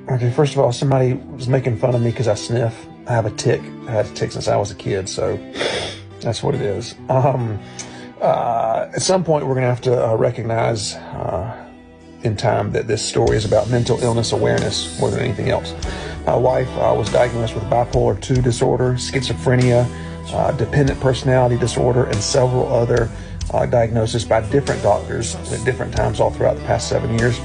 Okay, first of all, somebody was making fun of me because I sniff. I have a tick. I had a tick since I was a kid, so that's what it is. At some point, we're going to have to recognize in time that this story is about mental illness awareness more than anything else. My wife was diagnosed with bipolar 2 disorder, schizophrenia, dependent personality disorder, and several other diagnoses by different doctors at different times all throughout the past 7 years.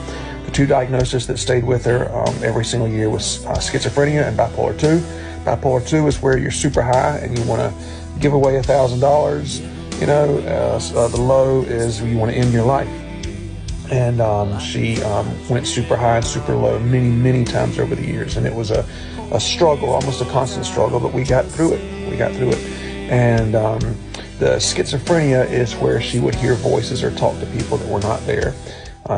The two diagnoses that stayed with her every single year was schizophrenia and bipolar 2. Bipolar 2 is where you're super high and you want to give away $1,000. The low is you want to end your life. And she went super high and super low many, many times over the years. And it was a struggle, almost a constant struggle, but we got through it. And the schizophrenia is where she would hear voices or talk to people that were not there.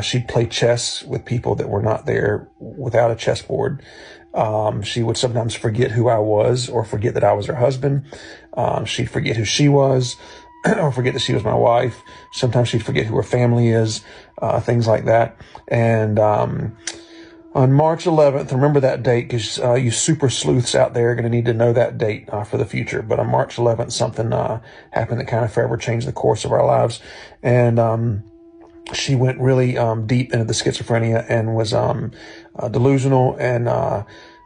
She'd play chess with people that were not there without a chessboard. She would sometimes forget who I was or forget that I was her husband. She'd forget who she was or forget that she was my wife. Sometimes she'd forget who her family is, things like that. And on March 11th, remember that date because you super sleuths out there are going to need to know that date for the future. But on March 11th, something happened that kind of forever changed the course of our lives. And she went really deep into the schizophrenia and was delusional and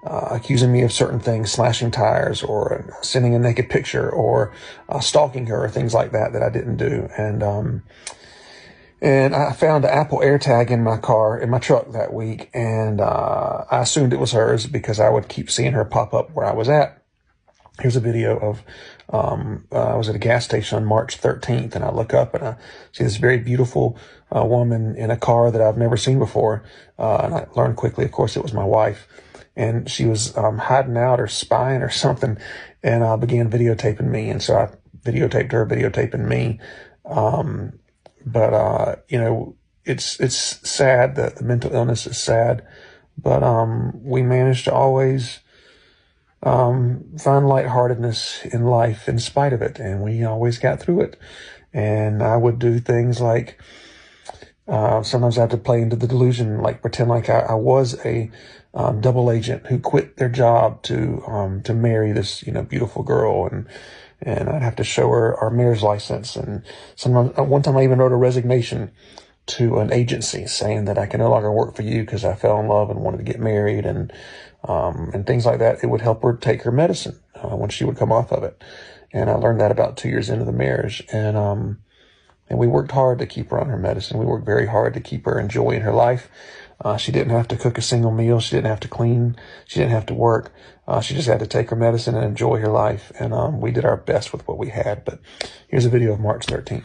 accusing me of certain things, slashing tires or sending a naked picture or stalking her or things like that I didn't do. And I found an Apple AirTag in my truck that week, and I assumed it was hers because I would keep seeing her pop up where I was at. Here's a video of, I was at a gas station on March 13th, and I look up and I see this very beautiful woman in a car that I've never seen before. And I learned quickly, of course, it was my wife. And she was hiding out or spying or something, and began videotaping me. And so I videotaped her, videotaping me. It's sad that the mental illness is sad, but we managed to always find lightheartedness in life in spite of it, and we always got through it. And I would do things like sometimes I had to play into the delusion, like pretend like I was a double agent who quit their job to marry this beautiful girl, and I'd have to show her our marriage license. And one time I even wrote a resignation to an agency saying that I can no longer work for you because I fell in love and wanted to get married, and things like that. It would help her take her medicine when she would come off of it. And I learned that about 2 years into the marriage. And we worked hard to keep her on her medicine. We worked very hard to keep her enjoying her life. She didn't have to cook a single meal. She didn't have to clean. She didn't have to work. She just had to take her medicine and enjoy her life. And we did our best with what we had. But here's a video of March 13th.